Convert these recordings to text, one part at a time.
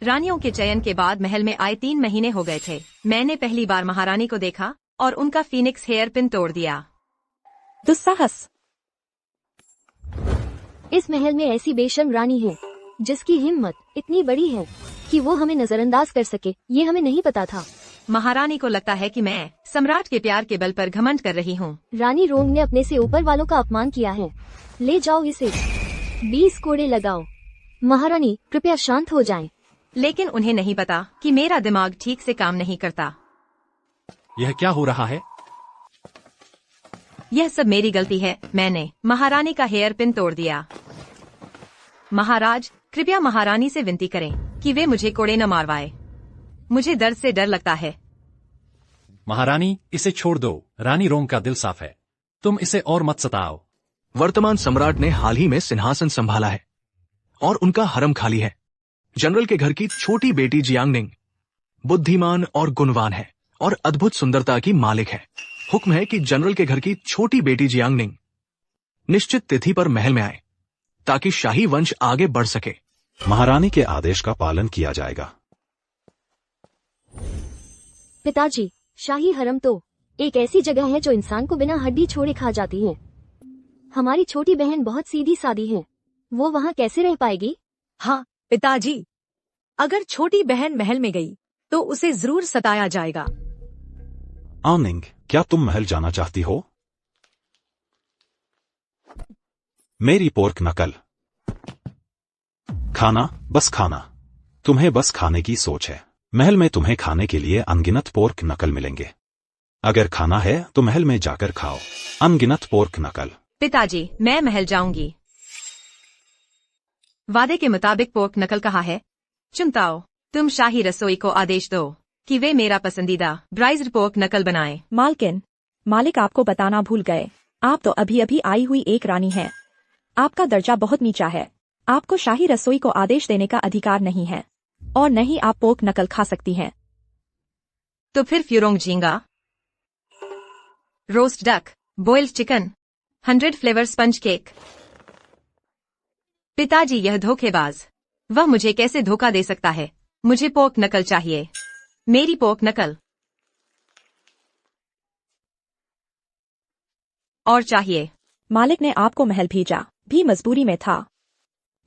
रानियों के चयन के बाद महल में आए 3 महीने हो गए थे। मैंने पहली बार महारानी को देखा और उनका फीनिक्स हेयर पिन तोड़ दिया। दुस्साहस। इस महल में ऐसी बेशर्म रानी है जिसकी हिम्मत इतनी बड़ी है कि वो हमें नजरअंदाज कर सके, ये हमें नहीं पता था। महारानी को लगता है कि मैं सम्राट के प्यार के बल पर घमंड कर रही हूँ। रानी रोंग ने अपने से ऊपर वालों का अपमान किया है। ले जाओ इसे, 20 कोड़े लगाओ। महारानी कृपया शांत हो जाएं। लेकिन उन्हें नहीं पता कि मेरा दिमाग ठीक से काम नहीं करता। यह क्या हो रहा है? यह सब मेरी गलती है। मैंने महारानी का हेयर पिन तोड़ दिया। महाराज, कृपया महारानी से विनती करें कि वे मुझे कोड़े न मारवाए। मुझे दर्द से डर लगता है। महारानी, इसे छोड़ दो। रानी रोंग का दिल साफ है। तुम इसे और मत सताओ। वर्तमान सम्राट ने हाल ही में सिंहासन संभाला है और उनका हरम खाली है। जनरल के घर की छोटी बेटी जियांगनिंग बुद्धिमान और गुणवान है और अद्भुत सुंदरता की मालिक है। हुक्म है कि जनरल के घर की छोटी बेटी जियांगनिंग निश्चित तिथि पर महल में आए ताकि शाही वंश आगे बढ़ सके। महारानी के आदेश का पालन किया जाएगा। पिताजी, शाही हरम तो एक ऐसी जगह है जो इंसान को बिना हड्डी छोड़े खा जाती है। हमारी छोटी बहन बहुत सीधी सादी है, वो वहाँ कैसे रह पाएगी? हाँ पिताजी, अगर छोटी बहन महल में गई तो उसे जरूर सताया जाएगा। आनिंग, क्या तुम महल जाना चाहती हो? मेरी पोर्क नकल। खाना, बस खाना। तुम्हें बस खाने की सोच है। महल में तुम्हें खाने के लिए अनगिनत पोर्क नकल मिलेंगे। अगर खाना है तो महल में जाकर खाओ। अनगिनत पोर्क नकल। पिताजी, मैं महल जाऊंगी। वादे के मुताबिक पोर्क नकल कहाँ है? चुनताओ, तुम शाही रसोई को आदेश दो कि वे मेरा पसंदीदा ब्राइज्ड पोर्क नकल बनाएं। मालकिन, मालिक आपको बताना भूल गए, आप तो अभी अभी आई हुई एक रानी हैं। आपका दर्जा बहुत नीचा है। आपको शाही रसोई को आदेश देने का अधिकार नहीं है और न ही आप पोर्क नकल खा सकती हैं। तो फिर फ्यूरोंग झींगा, roast duck, boiled chicken, 100 flavour sponge cake. पिताजी, यह धोखेबाज। वह मुझे कैसे धोखा दे सकता है? मुझे पोर्क नकल चाहिए, मेरी पोर्क नकल। और चाहिए। मालिक ने आपको महल भेजा भी मजबूरी में था।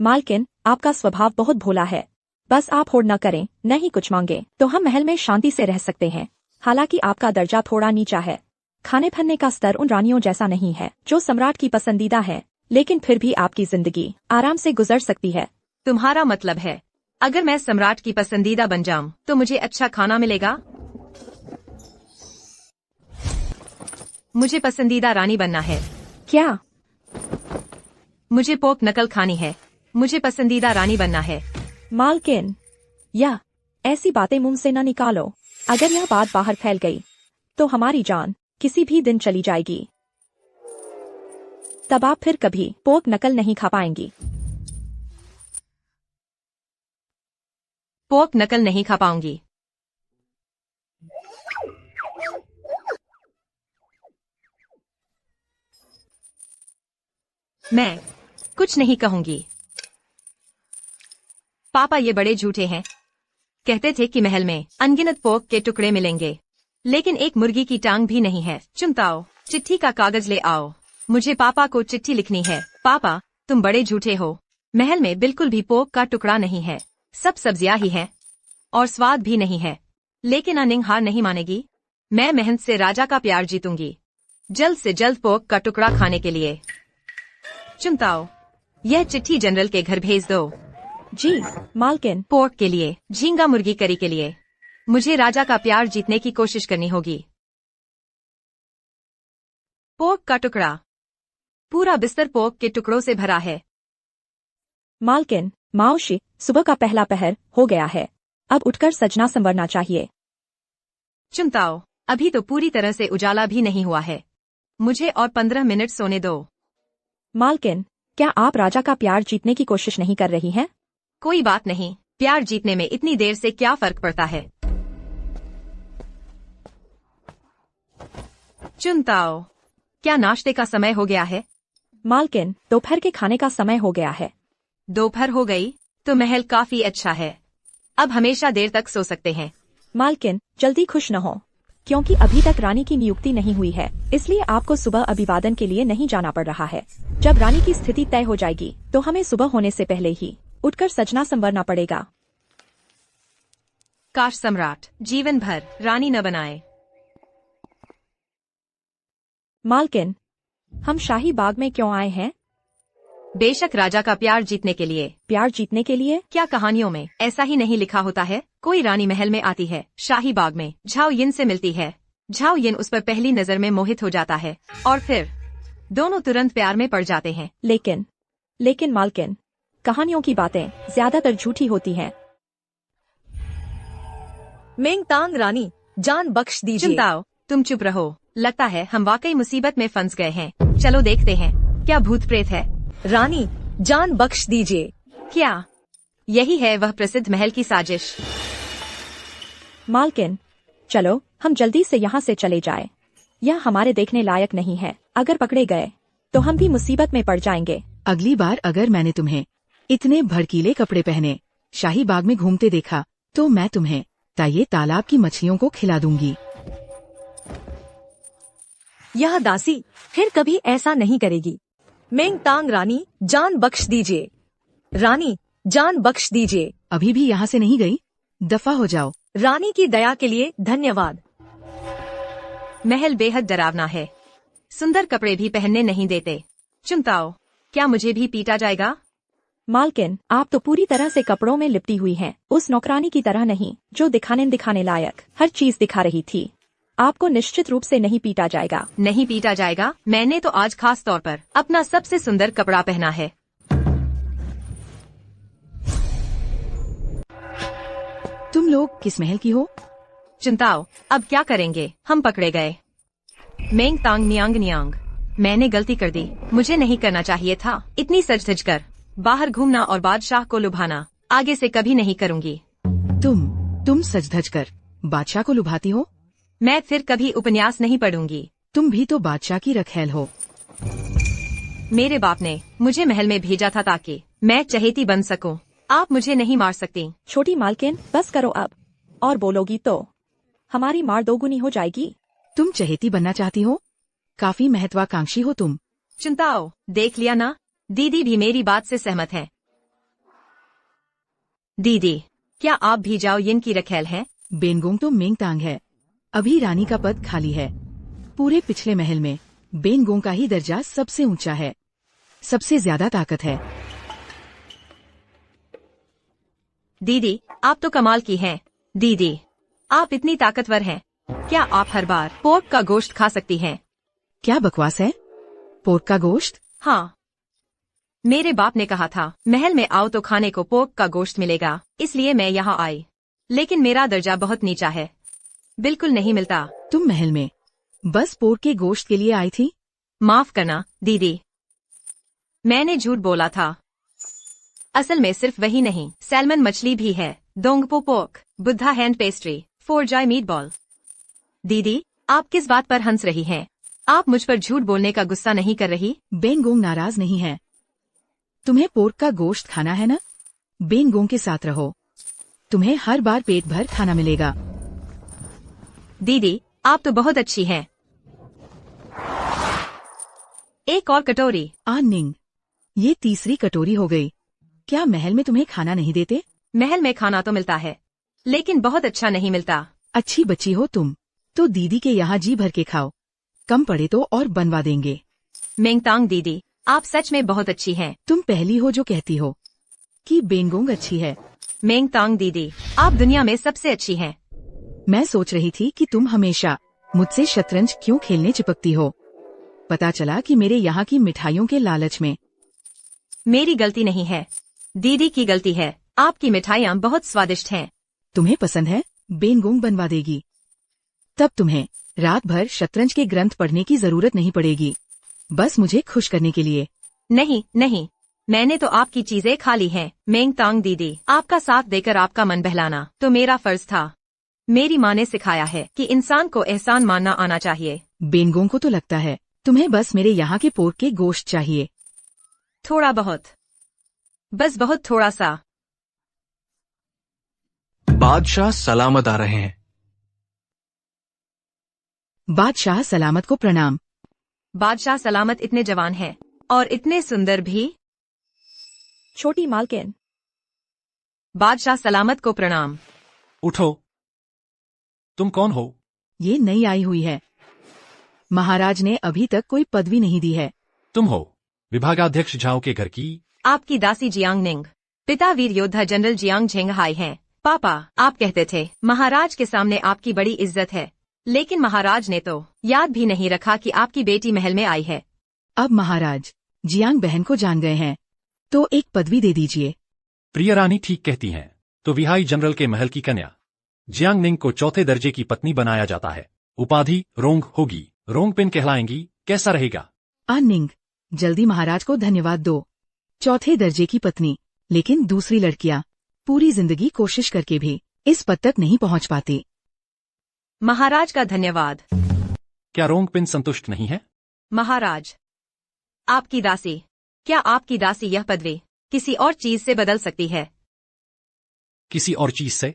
मालकिन, आपका स्वभाव बहुत भोला है। बस आप होड़ न करें, न ही कुछ मांगे तो हम महल में शांति से रह सकते हैं। हालांकि आपका दर्जा थोड़ा नीचा है। खाने पीने का स्तर उन रानियों जैसा नहीं है जो सम्राट की पसंदीदा है, लेकिन फिर भी आपकी जिंदगी आराम से गुजर सकती है। तुम्हारा मतलब है अगर मैं सम्राट की पसंदीदा बन जाऊं तो मुझे अच्छा खाना मिलेगा? मुझे पसंदीदा रानी बनना है। क्या? मुझे पोर्क नकल खानी है। मुझे पसंदीदा रानी बनना है। मालकिन, या ऐसी बातें मुंह से न निकालो। अगर यह बात बाहर फैल गई तो हमारी जान किसी भी दिन चली जाएगी। तब आप फिर कभी पोर्क नकल नहीं खा पाएंगी। पोर्क नकल नहीं खा पाऊंगी। मैं कुछ नहीं कहूंगी। पापा ये बड़े झूठे हैं। कहते थे कि महल में अनगिनत पोर्क के टुकड़े मिलेंगे, लेकिन एक मुर्गी की टांग भी नहीं है। चुनताओ, चिट्ठी का कागज ले आओ। मुझे पापा को चिट्ठी लिखनी है। पापा, तुम बड़े झूठे हो। महल में बिल्कुल भी पोर्क का टुकड़ा नहीं है। सब सब्जियां ही हैं और स्वाद भी नहीं है। लेकिन अनिंग हार नहीं मानेगी। मैं मेहनत से राजा का प्यार जीतूंगी, जल्द से जल्द पोर्क का टुकड़ा खाने के लिए। चुनताओ, यह चिट्ठी जनरल के घर भेज दो। जी मालकिन। पोर्क के लिए, झींगा मुर्गी करी के लिए मुझे राजा का प्यार जीतने की कोशिश करनी होगी। पोर्क का टुकड़ा। पूरा बिस्तर पोर्क के टुकड़ों से भरा है। मालकिन, माओशी, सुबह का पहला पहर हो गया है। अब उठकर सजना संवरना चाहिए। चुनताओ, अभी तो पूरी तरह से उजाला भी नहीं हुआ है। मुझे और 15 मिनट सोने दो। मालकिन, क्या आप राजा का प्यार जीतने की कोशिश नहीं कर रही हैं? कोई बात नहीं, प्यार जीतने में इतनी देर से क्या फर्क पड़ता है? चुनताओ, क्या नाश्ते का समय हो गया है? मालकिन, दोपहर के खाने का समय हो गया है। दोपहर हो गई तो महल काफी अच्छा है। अब हमेशा देर तक सो सकते हैं। मालकिन जल्दी खुश न हो, क्योंकि अभी तक रानी की नियुक्ति नहीं हुई है, इसलिए आपको सुबह अभिवादन के लिए नहीं जाना पड़ रहा है। जब रानी की स्थिति तय हो जाएगी तो हमें सुबह होने से पहले ही उठकर सजना संवरना पड़ेगा। काश सम्राट जीवन भर रानी न बनाए। मालकिन, हम शाही बाग में क्यों आए हैं? बेशक राजा का प्यार जीतने के लिए। प्यार जीतने के लिए? क्या कहानियों में ऐसा ही नहीं लिखा होता है? कोई रानी महल में आती है, शाही बाग में झाओ यिन से मिलती है, झाओ यिन उस पर पहली नजर में मोहित हो जाता है और फिर दोनों तुरंत प्यार में पड़ जाते हैं। लेकिन मालकिन, कहानियों की बातें ज्यादातर झूठी होती हैं। मेंगतांग रानी, जान बख्श दीजिए। चिंताओ, तुम चुप रहो। लगता है हम वाकई मुसीबत में फंस गए हैं। चलो देखते हैं, क्या भूत प्रेत है? रानी, जान बख्श दीजिए। क्या यही है वह प्रसिद्ध महल की साजिश? मालकिन, चलो हम जल्दी से यहाँ से चले जाएं। यह हमारे देखने लायक नहीं है। अगर पकड़े गए तो हम भी मुसीबत में पड़ जाएंगे। अगली बार अगर मैंने तुम्हें इतने भड़कीले कपड़े पहने शाही बाग में घूमते देखा तो मैं तुम्हें ताये तालाब की मछलियों को खिला दूंगी। यह दासी फिर कभी ऐसा नहीं करेगी। मेंगतांग रानी, जान बख्श दीजिए। रानी, जान बख्श दीजिए। अभी भी यहाँ से नहीं गई? दफा हो जाओ। रानी की दया के लिए धन्यवाद। महल बेहद डरावना है। सुंदर कपड़े भी पहनने नहीं देते। चिंताओ, क्या मुझे भी पीटा जाएगा? मालकिन, आप तो पूरी तरह से कपड़ों में लिपटी हुई हैं, उस नौकरानी की तरह नहीं जो दिखाने लायक हर चीज दिखा रही थी। आपको निश्चित रूप से नहीं पीटा जाएगा। नहीं पीटा जाएगा? मैंने तो आज खास तौर पर अपना सबसे सुंदर कपड़ा पहना है। तुम लोग किस महल की हो? चिंताओ, अब क्या करेंगे? हम पकड़े गए। मेंगतांग नियांग, मैंने गलती कर दी। मुझे नहीं करना चाहिए था। इतनी सज धज कर बाहर घूमना और बादशाह को लुभाना आगे से कभी नहीं करूंगी। तुम सज धज कर बादशाह को लुभाती हो? मैं फिर कभी उपन्यास नहीं पढ़ूंगी। तुम भी तो बादशाह की रखैल हो। मेरे बाप ने मुझे महल में भेजा था ताकि मैं चहेती बन सकूं। आप मुझे नहीं मार सकती। छोटी मालकिन, बस करो अब। और बोलोगी तो हमारी मार दोगुनी हो जाएगी। तुम चहेती बनना चाहती हो? काफी महत्वाकांक्षी हो तुम। चिंताओ, देख लिया ना, दीदी भी मेरी बात से सहमत है। दीदी, क्या आप भी जाओ यिन की रखैल हैं? बेनगोंग तो मेंगतांग है। अभी रानी का पद खाली है। पूरे पिछले महल में बेनगोंग का ही दर्जा सबसे ऊंचा है, सबसे ज्यादा ताकत है। दीदी, आप तो कमाल की हैं। दीदी, आप इतनी ताकतवर हैं। क्या आप हर बार पोर्क का गोश्त खा सकती हैं? क्या बकवास है? पोर्क का गोश्त? हाँ, मेरे बाप ने कहा था महल में आओ तो खाने को पोर्क का गोश्त मिलेगा, इसलिए मैं यहाँ आई। लेकिन मेरा दर्जा बहुत नीचा है, बिल्कुल नहीं मिलता। तुम महल में बस पोर्क के गोश्त के लिए आई थी? माफ करना दीदी, मैंने झूठ बोला था। असल में सिर्फ वही नहीं, सैल्मन मछली भी है, Dongpo pork, Buddha hand pastry, फोरजाई मीट बॉल। दीदी, आप किस बात पर हंस रही हैं? आप मुझ पर झूठ बोलने का गुस्सा नहीं कर रही? बेनगोंग नाराज नहीं है। तुम्हें पोर्क का गोश्त खाना है ना? बेनगोंग के साथ रहो, तुम्हें हर बार पेट भर खाना मिलेगा। दीदी, आप तो बहुत अच्छी हैं। एक और कटोरी। निंग, ये तीसरी कटोरी हो गई। क्या महल में तुम्हें खाना नहीं देते? महल में खाना तो मिलता है, लेकिन बहुत अच्छा नहीं मिलता। अच्छी बच्ची हो तुम, तो दीदी के यहाँ जी भर के खाओ, कम पड़े तो और बनवा देंगे। मेंगतांग दीदी, आप सच में बहुत अच्छी हैं। तुम पहली हो जो कहती हो कि बेनगोंग अच्छी है। मेंगतांग दीदी, आप दुनिया में सबसे अच्छी हैं। मैं सोच रही थी कि तुम हमेशा मुझसे शतरंज क्यों खेलने चिपकती हो। पता चला कि मेरे यहाँ की मिठाइयों के लालच में। मेरी गलती नहीं है, दीदी की गलती है। आपकी मिठाइयाँ बहुत स्वादिष्ट हैं। तुम्हें पसंद है? बेनगोंग बनवा देगी। तब तुम्हें रात भर शतरंज के ग्रंथ पढ़ने की जरूरत नहीं पड़ेगी, बस मुझे खुश करने के लिए। नहीं नहीं, मैंने तो आपकी चीजें खा ली हैं। मेंगतांग दीदी, आपका साथ देकर आपका मन बहलाना तो मेरा फर्ज था। मेरी माँ ने सिखाया है कि इंसान को एहसान मानना आना चाहिए। बेनगोंग को तो लगता है तुम्हें बस मेरे यहाँ के पोर्क के गोश्त चाहिए। थोड़ा बहुत, बस बहुत थोड़ा सा। बादशाह सलामत आ रहे हैं। बादशाह सलामत को प्रणाम। बादशाह सलामत इतने जवान हैं और इतने सुंदर भी। छोटी मालकिन, बादशाह सलामत को प्रणाम। उठो। तुम कौन हो? ये नई आई हुई है। महाराज ने अभी तक कोई पदवी नहीं दी है। तुम हो विभागाध्यक्ष झाओ के घर की। आपकी दासी जियांग निंग। पिता वीर योद्धा जनरल जियांग झेंगहाई हैं। पापा, आप कहते थे महाराज के सामने आपकी बड़ी इज्जत है, लेकिन महाराज ने तो याद भी नहीं रखा कि आपकी बेटी महल में आई है। अब महाराज जियांग बहन को जान गए हैं, तो एक पदवी दे दीजिए। प्रिय रानी ठीक कहती हैं। तो विहाई जनरल के महल की कन्या जियांग निंग को चौथे दर्जे की पत्नी बनाया जाता है। उपाधि रोंग होगी। रोंगपिन कहलाएंगी। कैसा रहेगा? निंग, जल्दी महाराज को धन्यवाद दो। चौथे दर्जे की पत्नी, लेकिन दूसरी लड़कियां पूरी जिंदगी कोशिश करके भी इस पद तक नहीं पहुंच पाती। महाराज का धन्यवाद। क्या रोंगपिन संतुष्ट नहीं है? महाराज, आपकी दासी, क्या आपकी दासी यह पदवी किसी और चीज से बदल सकती है? किसी और चीज से?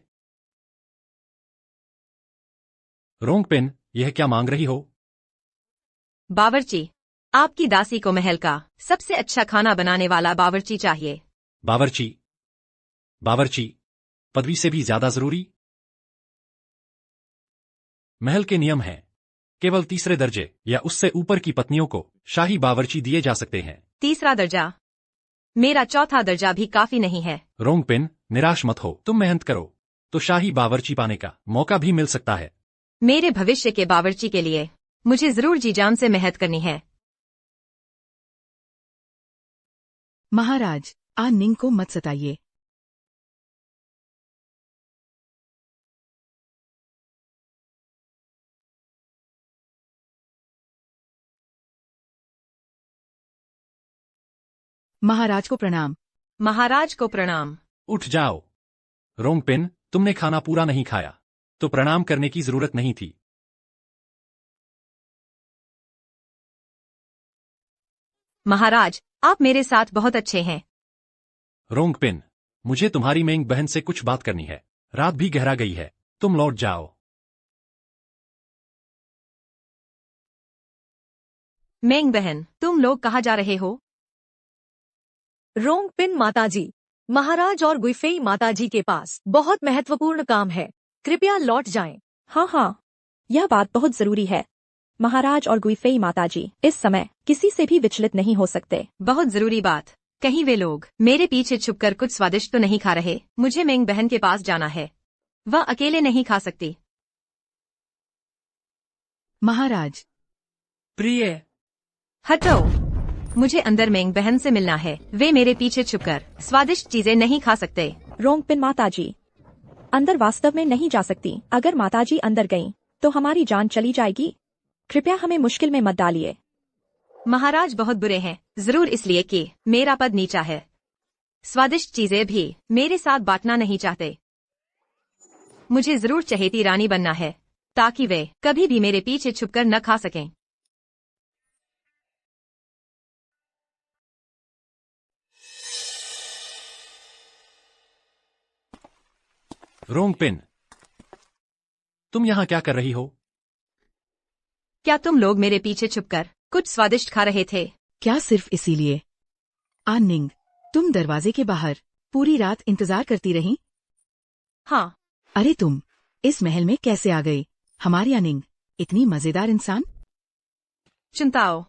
रोंगपिन, यह क्या मांग रही हो? बावर्ची, आपकी दासी को महल का सबसे अच्छा खाना बनाने वाला बावर्ची चाहिए। बावर्ची? बावर्ची पदवी से भी ज्यादा जरूरी? महल के नियम हैं, केवल तीसरे दर्जे या उससे ऊपर की पत्नियों को शाही बावर्ची दिए जा सकते हैं। तीसरा दर्जा? मेरा चौथा दर्जा भी काफी नहीं है। रोंगपिन, निराश मत हो। तुम मेहनत करो तो शाही बावर्ची पाने का मौका भी मिल सकता है। मेरे भविष्य के बावर्ची के लिए मुझे जरूर जी जान से मेहनत करनी है। महाराज, निंग को मत सताइए। महाराज को प्रणाम। महाराज को प्रणाम। उठ जाओ। रोंगपिन, तुमने खाना पूरा नहीं खाया, तो प्रणाम करने की जरूरत नहीं थी। महाराज, आप मेरे साथ बहुत अच्छे हैं। रोंगपिन, मुझे तुम्हारी मेंग बहन से कुछ बात करनी है। रात भी गहरा गई है, तुम लौट जाओ। मेंग बहन, तुम लोग कहाँ जा रहे हो? रोंगपिन माताजी, महाराज और गुइफेई माताजी के पास बहुत महत्वपूर्ण काम है, कृपया लौट जाएं। हाँ हाँ, यह बात बहुत जरूरी है। महाराज और गुइफेई माताजी इस समय किसी से भी विचलित नहीं हो सकते। बहुत जरूरी बात। कहीं वे लोग मेरे पीछे छुपकर कुछ स्वादिष्ट तो नहीं खा रहे? मुझे मेंग बहन के पास जाना है, वह अकेले नहीं खा सकती। महाराज। प्रिय, हटो, मुझे अंदर मेंग बहन से मिलना है। वे मेरे पीछे छुपकर स्वादिष्ट चीजें नहीं खा सकते। रोंगपिन माताजी अंदर वास्तव में नहीं जा सकती। अगर माताजी अंदर गईं, तो हमारी जान चली जाएगी। कृपया हमें मुश्किल में मत डालिए। महाराज बहुत बुरे हैं, जरूर इसलिए कि मेरा पद नीचा है। स्वादिष्ट चीजें भी मेरे साथ बांटना नहीं चाहते। मुझे जरूर चहेती रानी बनना है, ताकि वे कभी भी मेरे पीछे छुपकर न खा सकें। रोंगपिन, तुम यहाँ क्या कर रही हो? क्या तुम लोग मेरे पीछे छुपकर कुछ स्वादिष्ट खा रहे थे? क्या सिर्फ इसीलिए? निंग, तुम दरवाजे के बाहर पूरी रात इंतजार करती रही? हाँ। अरे तुम इस महल में कैसे आ गई? हमारी निंग इतनी मजेदार इंसान। चिंताओ,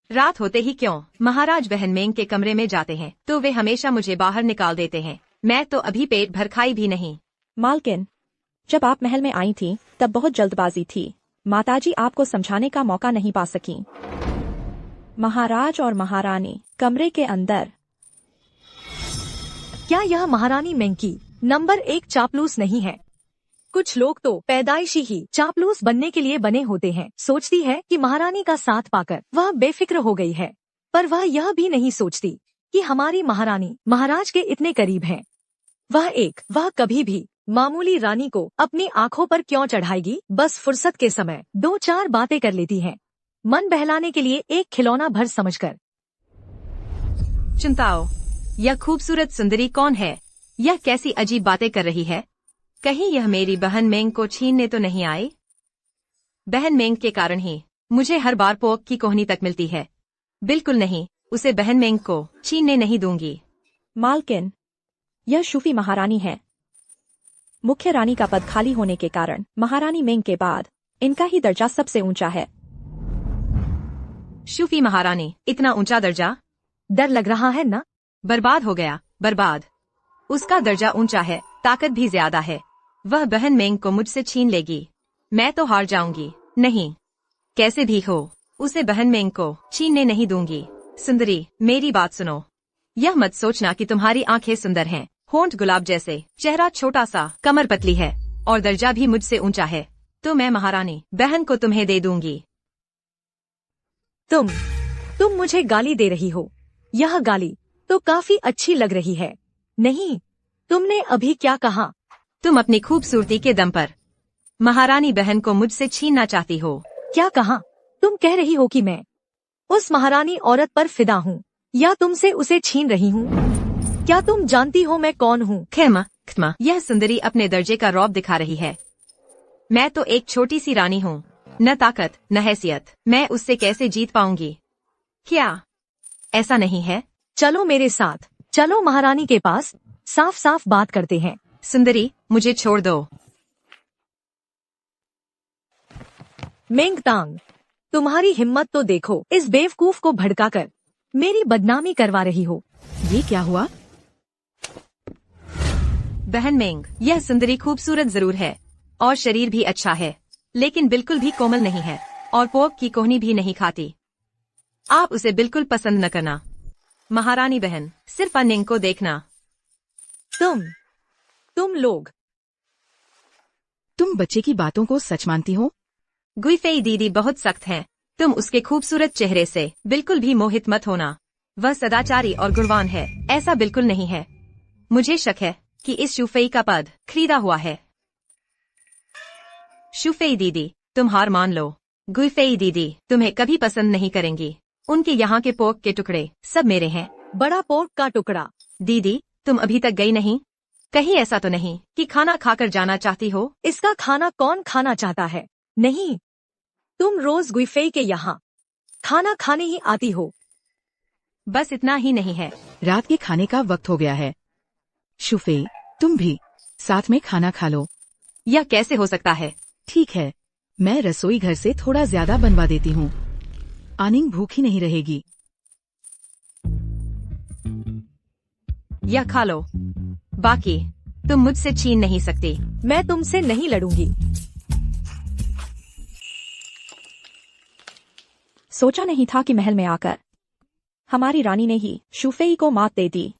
रात होते ही क्यों महाराज बहन मेंग के कमरे में जाते हैं तो वे हमेशा मुझे बाहर निकाल देते हैं। मैं तो अभी पेट भर खाई भी नहीं। मालकिन, जब आप महल में आई थी तब बहुत जल्दबाजी थी। माताजी आपको समझाने का मौका नहीं पा सकी। महाराज और महारानी कमरे के अंदर। क्या यह महारानी मेंकी नंबर 1 चापलूस नहीं है? कुछ लोग तो पैदाइशी ही चापलूस बनने के लिए बने होते हैं। सोचती है कि महारानी का साथ पाकर वह बेफिक्र हो गई है, पर वह यह भी नहीं सोचती कि हमारी महारानी महाराज के इतने करीब है। वह कभी भी मामूली रानी को अपनी आंखों पर क्यों चढ़ाएगी? बस फुर्सत के समय 2-4 बातें कर लेती है, मन बहलाने के लिए एक खिलौना भर समझकर। चिंताओ, यह खूबसूरत सुंदरी कौन है? यह कैसी अजीब बातें कर रही है? कहीं यह मेरी बहन मेंग को छीनने तो नहीं आए? बहन मेंग के कारण ही मुझे हर बार पोक की कोहनी तक मिलती है। बिल्कुल नहीं, उसे बहन मेंग को छीनने नहीं दूंगी। मालकिन, यह शूफी महारानी है। मुख्य रानी का पद खाली होने के कारण महारानी मेंग के बाद इनका ही दर्जा सबसे ऊंचा है। शूफी महारानी, इतना ऊंचा दर्जा? डर लग रहा है ना? बर्बाद हो गया, बर्बाद। उसका दर्जा ऊंचा है, ताकत भी ज्यादा है। वह बहन मेंग को मुझसे छीन लेगी। मैं तो हार जाऊंगी। नहीं, कैसे भी हो, उसे बहन मेंग को छीनने नहीं दूंगी। सुंदरी, मेरी बात सुनो। यह मत सोचना कि तुम्हारी आंखें सुंदर हैं, होंठ गुलाब जैसे, चेहरा छोटा सा, कमर पतली है और दर्जा भी मुझसे ऊंचा है, तो मैं महारानी बहन को तुम्हें दे दूंगी। तुम मुझे गाली दे रही हो। यह गाली तो काफी अच्छी लग रही है। नहीं, तुमने अभी क्या कहा? तुम अपनी खूबसूरती के दम पर महारानी बहन को मुझसे छीनना चाहती हो। क्या कहा? तुम कह रही हो कि मैं उस महारानी औरत पर फिदा हूँ या तुमसे उसे छीन रही हूँ? क्या तुम जानती हो मैं कौन हूँ? क्षमा, यह सुंदरी अपने दर्जे का रौब दिखा रही है। मैं तो एक छोटी सी रानी हूँ, न ताकत न हैसियत। मैं उससे कैसे जीत पाऊंगी? क्या ऐसा नहीं है? चलो मेरे साथ, चलो महारानी के पास, साफ साफ बात करते हैं। सुंदरी, मुझे छोड़ दो। मेंगतांग, तुम्हारी हिम्मत तो देखो, इस बेवकूफ को भड़काकर मेरी बदनामी करवा रही हो। ये क्या हुआ? बहन मेंग, यह सुंदरी खूबसूरत जरूर है और शरीर भी अच्छा है, लेकिन बिल्कुल भी कोमल नहीं है और पोक की कोहनी भी नहीं खाती। आप उसे बिल्कुल पसंद न करना। महारानी बहन, सिर्फ अनिंग को देखना। तुम लोग, तुम बच्चे की बातों को सच मानती हो? गुइफेई दीदी बहुत सख्त हैं। तुम उसके खूबसूरत चेहरे से बिल्कुल भी मोहित मत होना। वह सदाचारी और गुणवान है, ऐसा बिल्कुल नहीं है। मुझे शक है कि इस शूफेई का पद खरीदा हुआ है। शूफेई दीदी, तुम हार मान लो। गुइफेई दीदी तुम्हें कभी पसंद नहीं करेंगी। उनके यहाँ के पोक के टुकड़े सब मेरे हैं। बड़ा पोर्क का टुकड़ा? दीदी, तुम अभी तक गई नहीं? कहीं ऐसा तो नहीं कि खाना खाकर जाना चाहती हो? इसका खाना कौन खाना चाहता है? नहीं, तुम रोज गुइफेई के यहाँ खाना खाने ही आती हो। बस इतना ही नहीं है। रात के खाने का वक्त हो गया है। शुफेई, तुम भी साथ में खाना खा लो। यह कैसे हो सकता है? ठीक है, मैं रसोई घर से थोड़ा ज्यादा बनवा देती हूँ। आनिंग भूखी नहीं रहेगी। यह खा लो, बाकी तुम मुझसे छीन नहीं सकती। मैं तुमसे नहीं लड़ूंगी। सोचा नहीं था कि महल में आकर हमारी रानी ने ही शूफेई को मात दे दी।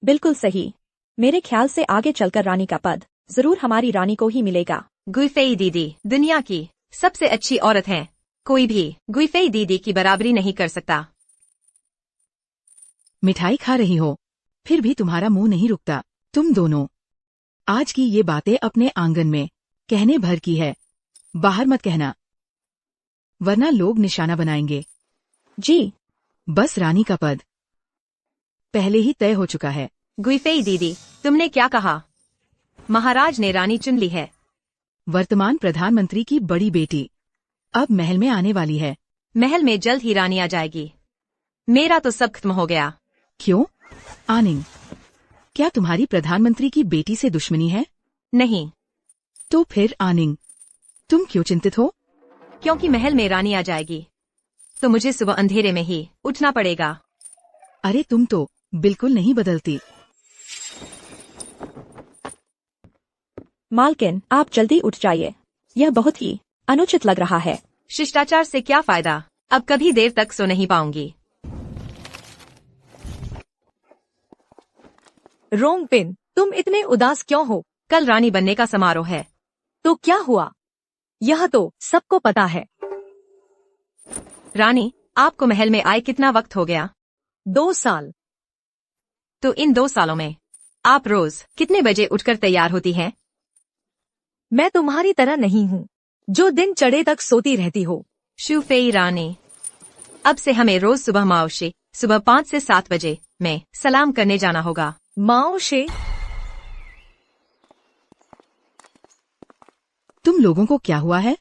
बिल्कुल सही। मेरे ख्याल से आगे चलकर रानी का पद जरूर हमारी रानी को ही मिलेगा। गुइफेई दीदी दुनिया की सबसे अच्छी औरत हैं। कोई भी गुइफेई दीदी की बराबरी नहीं कर सकता। मिठाई खा रही हो, फिर भी तुम्हारा मुंह नहीं रुकता। तुम दोनों आज की ये बातें अपने आंगन में कहने भर की है, बाहर मत कहना, वरना लोग निशाना बनाएंगे। जी, बस रानी का पद पहले ही तय हो चुका है। गुइफेई दीदी, तुमने क्या कहा? महाराज ने रानी चुन ली है। वर्तमान प्रधानमंत्री की बड़ी बेटी अब महल में आने वाली है। महल में जल्द ही रानी आ जाएगी। मेरा तो सब खत्म हो गया। क्यों आनिंग, क्या तुम्हारी प्रधानमंत्री की बेटी से दुश्मनी है? नहीं। तो फिर आनिंग, तुम क्यों चिंतित हो? क्योंकि महल में रानी आ जाएगी तो मुझे सुबह अंधेरे में ही उठना पड़ेगा। अरे तुम तो बिल्कुल नहीं बदलती। मालकिन, आप जल्दी उठ जाइए। यह बहुत ही अनुचित लग रहा है। शिष्टाचार से क्या फायदा? अब कभी देर तक सो नहीं पाऊंगी। रोंगपिन, तुम इतने उदास क्यों हो? कल रानी बनने का समारोह है। तो क्या हुआ? यह तो सबको पता है। रानी, आपको महल में आए कितना वक्त हो गया? 2 साल। तो इन 2 सालों में आप रोज कितने बजे उठकर तैयार होती हैं? मैं तुम्हारी तरह नहीं हूँ जो दिन चढ़े तक सोती रहती हो। शूफेई रानी, अब से हमें रोज सुबह माओशे सुबह 5 से 7 बजे में सलाम करने जाना होगा। माओशे? लोगों को क्या हुआ है?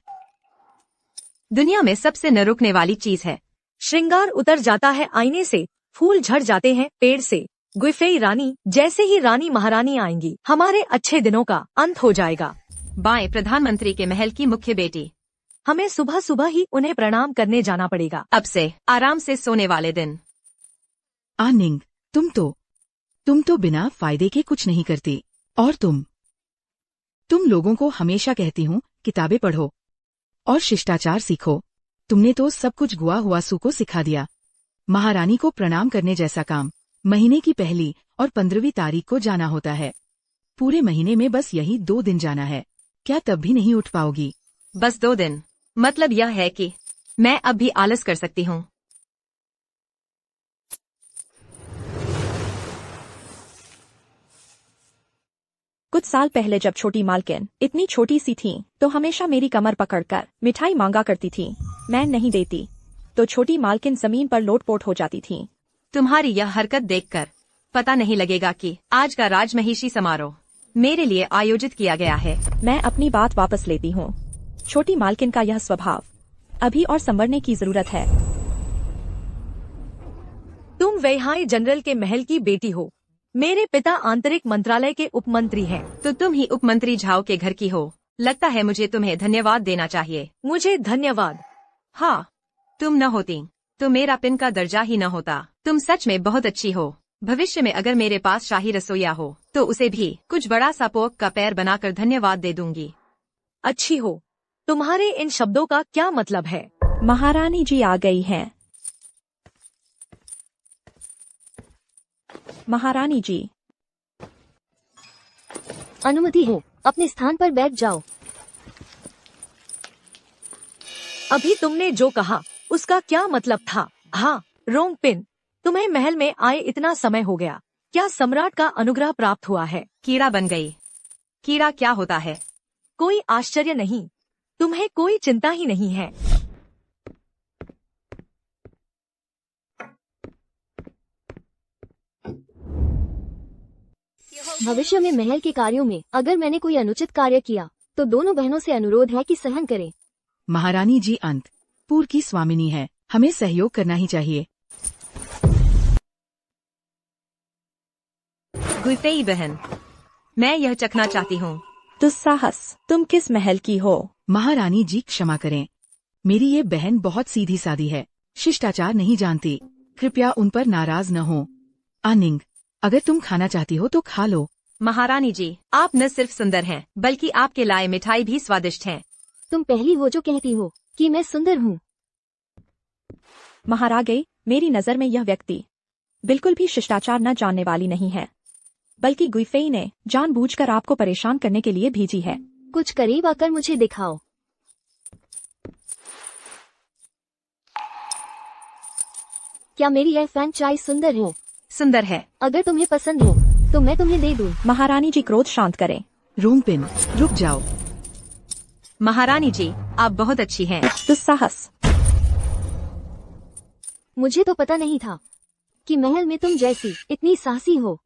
दुनिया में सबसे न रुकने वाली चीज है। श्रृंगार उतर जाता है आईने से, फूल झड़ जाते हैं पेड़ से। गुइफेई रानी, जैसे ही रानी महारानी आएंगी हमारे अच्छे दिनों का अंत हो जाएगा। बाएं, प्रधानमंत्री के महल की मुख्य बेटी। हमें सुबह सुबह ही उन्हें प्रणाम करने जाना पड़ेगा। अब से आराम से सोने वाले दिन। आनिंग, तुम तो बिना फायदे के कुछ नहीं करती। और तुम लोगों को हमेशा कहती हूँ किताबें पढ़ो और शिष्टाचार सीखो। तुमने तो सब कुछ गुआ हुआ सू को सिखा दिया। महारानी को प्रणाम करने जैसा काम महीने की पहली और 15वीं तारीख को जाना होता है। पूरे महीने में बस यही 2 दिन जाना है। क्या तब भी नहीं उठ पाओगी? बस 2 दिन? मतलब यह है कि मैं अब भी आलस कर सकती हूँ। कुछ साल पहले जब छोटी मालकिन इतनी छोटी सी थी तो हमेशा मेरी कमर पकड़कर मिठाई मांगा करती थी। मैं नहीं देती तो छोटी मालकिन जमीन पर लोटपोट हो जाती थी। तुम्हारी यह हरकत देखकर पता नहीं लगेगा कि आज का राजमहिषी समारोह मेरे लिए आयोजित किया गया है। मैं अपनी बात वापस लेती हूँ। छोटी मालकिन का यह स्वभाव अभी और संवरने की जरूरत है। तुम वैहाई जनरल के महल की बेटी हो। मेरे पिता आंतरिक मंत्रालय के उपमंत्री हैं। तो तुम ही उपमंत्री झाओ के घर की हो। लगता है मुझे तुम्हें धन्यवाद देना चाहिए। मुझे धन्यवाद? हाँ, तुम न होती तो मेरा पिन का दर्जा ही न होता। तुम सच में बहुत अच्छी हो। भविष्य में अगर मेरे पास शाही रसोइया हो तो उसे भी कुछ बड़ा सा पोक का पैर बनाकर धन्यवाद दे दूंगी। अच्छी हो? तुम्हारे इन शब्दों का क्या मतलब है? महारानी जी आ गई हैं। महारानी जी, अनुमति है, अपने स्थान पर बैठ जाओ। अभी तुमने जो कहा उसका क्या मतलब था? हाँ, रोंगपिन, तुम्हें महल में आए इतना समय हो गया। क्या सम्राट का अनुग्रह प्राप्त हुआ है? कीड़ा बन गई। कीड़ा क्या होता है? कोई आश्चर्य नहीं, तुम्हें कोई चिंता ही नहीं है। भविष्य में महल के कार्यों में अगर मैंने कोई अनुचित कार्य किया तो दोनों बहनों से अनुरोध है कि सहन करें। महारानी जी अंतपुर की स्वामिनी है, हमें सहयोग करना ही चाहिए। गुइफेई बहन, मैं यह चखना चाहती हूँ। दुस्साहस, तुम किस महल की हो? महारानी जी क्षमा करें, मेरी ये बहन बहुत सीधी सादी है, शिष्टाचार नहीं जानती। कृपया उन पर नाराज न हो। आनिंग, अगर तुम खाना चाहती हो तो खा लो। महारानी जी, आप न सिर्फ सुंदर हैं बल्कि आपके लाए मिठाई भी स्वादिष्ट हैं। तुम पहली हो जो कहती हो कि मैं सुंदर हूँ। महारागे, मेरी नजर में यह व्यक्ति बिल्कुल भी शिष्टाचार न जानने वाली नहीं है, बल्कि गुइफेई ने जानबूझकर आपको परेशान करने के लिए भेजी है। कुछ करीब आकर मुझे दिखाओ। क्या मेरी यह फ्रेंचाइज सुंदर है? सुंदर है। अगर तुम्हें पसंद है तो मैं तुम्हें दे दूं। महारानी जी क्रोध शांत करें। रोंगपिन, रुक जाओ। महारानी जी, आप बहुत अच्छी हैं। दुस्साहस, मुझे तो पता नहीं था कि महल में तुम जैसी इतनी साहसी हो।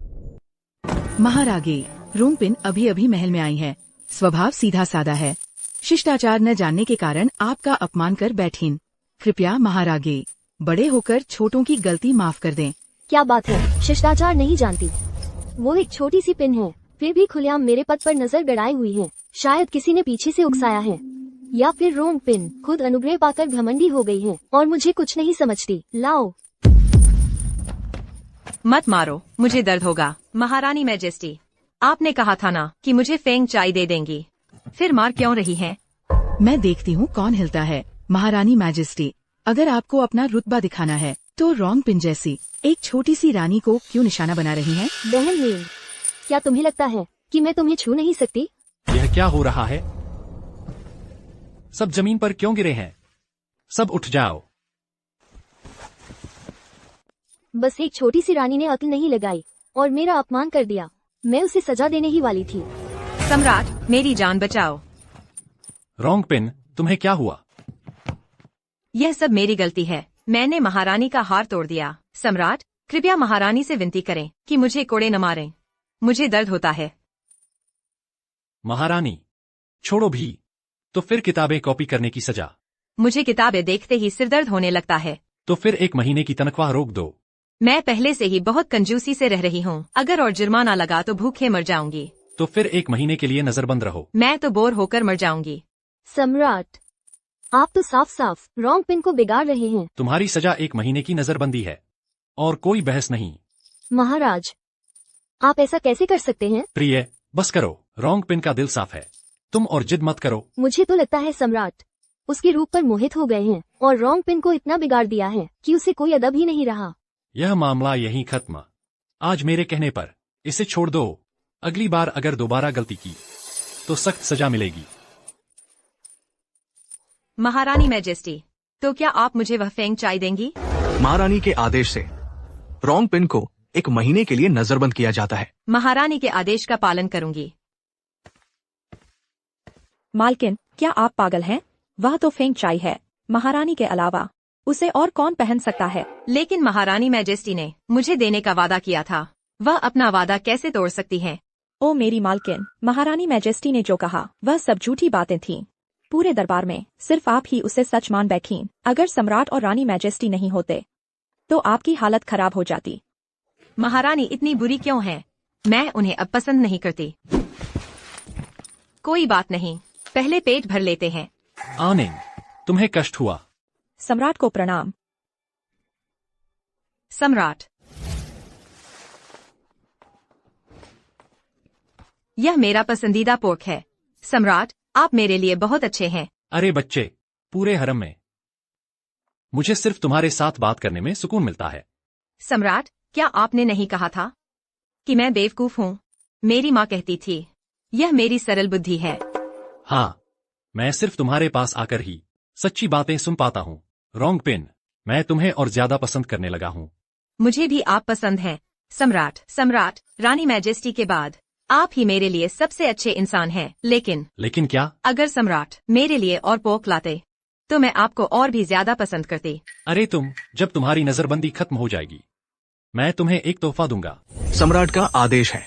महारागे, रोंगपिन अभी अभी महल में आई है। स्वभाव सीधा सादा है, शिष्टाचार न जानने के कारण आपका अपमान कर बैठीन। कृपया महारागे, बड़े होकर छोटों की गलती माफ कर दें। क्या बात है, शिष्टाचार नहीं जानती? वो एक छोटी सी पिन है, फिर भी खुलेआम मेरे पद पर नजर गड़ाई हुई है। शायद किसी ने पीछे से उकसाया है, या फिर रोंगपिन खुद अनुग्रह पाकर घमंडी हो गई है और मुझे कुछ नहीं समझती। लाओ। मत मारो, मुझे दर्द होगा। महारानी मैजेस्टी, आपने कहा था ना कि मुझे फेंग चाय दे देंगी, फिर मार क्यों रही हैं? मैं देखती हूँ कौन हिलता है। महारानी मैजेस्टी, अगर आपको अपना रुतबा दिखाना है तो रोंगपिन जैसी एक छोटी सी रानी को क्यों निशाना बना रही हैं? बहन मीन, क्या तुम्हें लगता है कि मैं तुम्हें छू नहीं सकती? यह क्या हो रहा है? सब जमीन पर क्यों गिरे हैं? सब उठ जाओ। बस एक छोटी सी रानी ने अक्ल नहीं लगाई और मेरा अपमान कर दिया। मैं उसे सजा देने ही वाली थी। सम्राट, मेरी जान बचाओ। रोंगपिन, तुम्हें क्या हुआ? यह सब मेरी गलती है। मैंने महारानी का हार तोड़ दिया। सम्राट, कृपया महारानी से विनती करें कि मुझे कोड़े न मारें। मुझे दर्द होता है। महारानी, छोड़ो भी। तो फिर किताबें कॉपी करने की सजा। मुझे किताबें देखते ही सिरदर्द होने लगता है। तो फिर 1 महीने की तनख्वाह रोक दो। मैं पहले से ही बहुत कंजूसी से रह रही हूँ। अगर और जुर्माना लगा तो भूखे मर जाऊंगी। तो फिर 1 महीने के लिए नजरबंद रहो। मैं तो बोर होकर मर जाऊंगी। सम्राट, आप तो साफ साफ रॉन्ग पिन को बिगाड़ रहे हैं। तुम्हारी सजा 1 महीने की नजरबंदी है और कोई बहस नहीं। महाराज, आप ऐसा कैसे कर सकते हैं? प्रिय, बस करो। रॉन्ग पिन का दिल साफ है। तुम और जिद मत करो। मुझे तो लगता है सम्राट उसके रूप पर मोहित हो गए हैं और रॉन्ग पिन को इतना बिगाड़ दिया है कि उसे कोई अदब ही नहीं रहा। यह मामला यहीं खत्म। आज मेरे कहने पर इसे छोड़ दो। अगली बार अगर दोबारा गलती की तो सख्त सजा मिलेगी। महारानी मैजेस्टी, तो क्या आप मुझे वह फेंग चाय देंगी? महारानी के आदेश से रॉन्ग पिन को 1 महीने के लिए नजरबंद किया जाता है। महारानी के आदेश का पालन करूंगी। मालकिन, क्या आप पागल हैं? वह तो फेंग चाय है। महारानी के अलावा उसे और कौन पहन सकता है? लेकिन महारानी मैजेस्टी ने मुझे देने का वादा किया था। वह अपना वादा कैसे तोड़ सकती है? ओ मेरी मालकिन, महारानी मैजेस्टी ने जो कहा वह सब झूठी बातें थीं। पूरे दरबार में सिर्फ आप ही उसे सच मान बैठीं। अगर सम्राट और रानी मैजेस्टी नहीं होते तो आपकी हालत खराब हो जाती। महारानी इतनी बुरी क्यों है? मैं उन्हें अब पसंद नहीं करती। कोई बात नहीं, पहले पेट भर लेते हैं। आनिंग, तुम्हें कष्ट हुआ। सम्राट को प्रणाम। सम्राट, यह मेरा पसंदीदा पोर्क है। सम्राट, आप मेरे लिए बहुत अच्छे हैं। अरे बच्चे, पूरे हरम में मुझे सिर्फ तुम्हारे साथ बात करने में सुकून मिलता है। सम्राट, क्या आपने नहीं कहा था कि मैं बेवकूफ हूँ? मेरी माँ कहती थी। यह मेरी सरल बुद्धि है। हाँ, मैं सिर्फ तुम्हारे पास आकर ही सच्ची बातें सुन पाता हूँ। रॉन्ग पिन, मैं तुम्हें और ज्यादा पसंद करने लगा हूँ। मुझे भी आप पसंद हैं। सम्राट, रानी मैजेस्टी के बाद आप ही मेरे लिए सबसे अच्छे इंसान हैं। लेकिन क्या? अगर सम्राट मेरे लिए और पोर्क लाते तो मैं आपको और भी ज्यादा पसंद करती। अरे जब तुम्हारी नजरबंदी खत्म हो जाएगी मैं तुम्हें एक तोहफा दूंगा। सम्राट का आदेश है।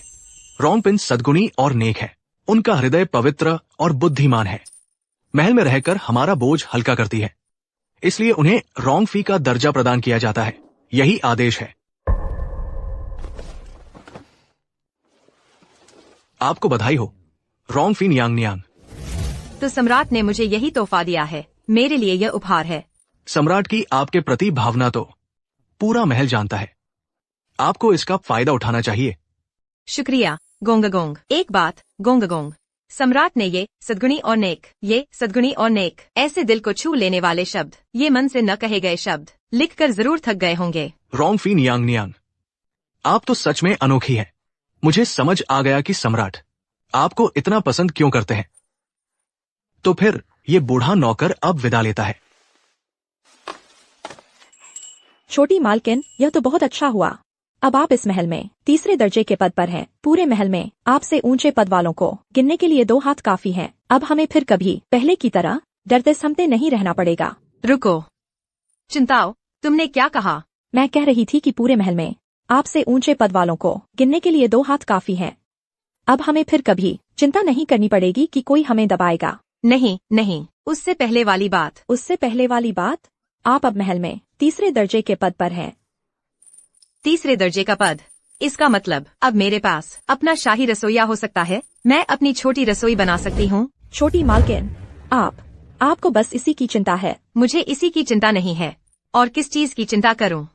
रॉन्ग पिन सद्गुणी और नेक है। उनका हृदय पवित्र और बुद्धिमान है। महल में रहकर हमारा बोझ हल्का करती है, इसलिए उन्हें रॉन्ग फी का दर्जा प्रदान किया जाता है। यही आदेश है। आपको बधाई हो, रॉन्ग फी नियांग नियांग। तो सम्राट ने मुझे यही तोहफा दिया है। मेरे लिए यह उपहार है। सम्राट की आपके प्रति भावना तो पूरा महल जानता है। आपको इसका फायदा उठाना चाहिए। शुक्रिया गोंग। एक बात गोंग, सम्राट ने ये सद्गुणी और नेक ऐसे दिल को छू लेने वाले शब्द, ये मन से न कहे गए शब्द लिखकर जरूर थक गए होंगे। रॉन्ग फी नियांग नियांग, आप तो सच में अनोखी है। मुझे समझ आ गया कि सम्राट आपको इतना पसंद क्यों करते हैं। तो फिर ये बूढ़ा नौकर अब विदा लेता है। छोटी मालकिन, यह तो बहुत अच्छा हुआ। अब आप इस महल में 3रे दर्जे के पद पर हैं। पूरे महल में आपसे ऊंचे पद वालों को गिनने के लिए 2 हाथ काफी हैं। अब हमें फिर कभी पहले की तरह डरते समते नहीं रहना पड़ेगा। रुको, चिंताओ, तुमने क्या कहा? मैं कह रही थी कि पूरे महल में आपसे ऊंचे पद वालों को गिनने के लिए 2 हाथ काफी हैं। अब हमें फिर कभी चिंता नहीं करनी पड़ेगी कि कोई हमें दबाएगा। नहीं, उससे पहले वाली बात। आप अब महल में 3रे दर्जे के पद पर हैं। 3रे दर्जे का पद? इसका मतलब अब मेरे पास अपना शाही रसोइया हो सकता है। मैं अपनी छोटी रसोई बना सकती हूँ। छोटी मालकिन, आपको बस इसी की चिंता है। मुझे इसी की चिंता नहीं है। और किस चीज की चिंता करूं?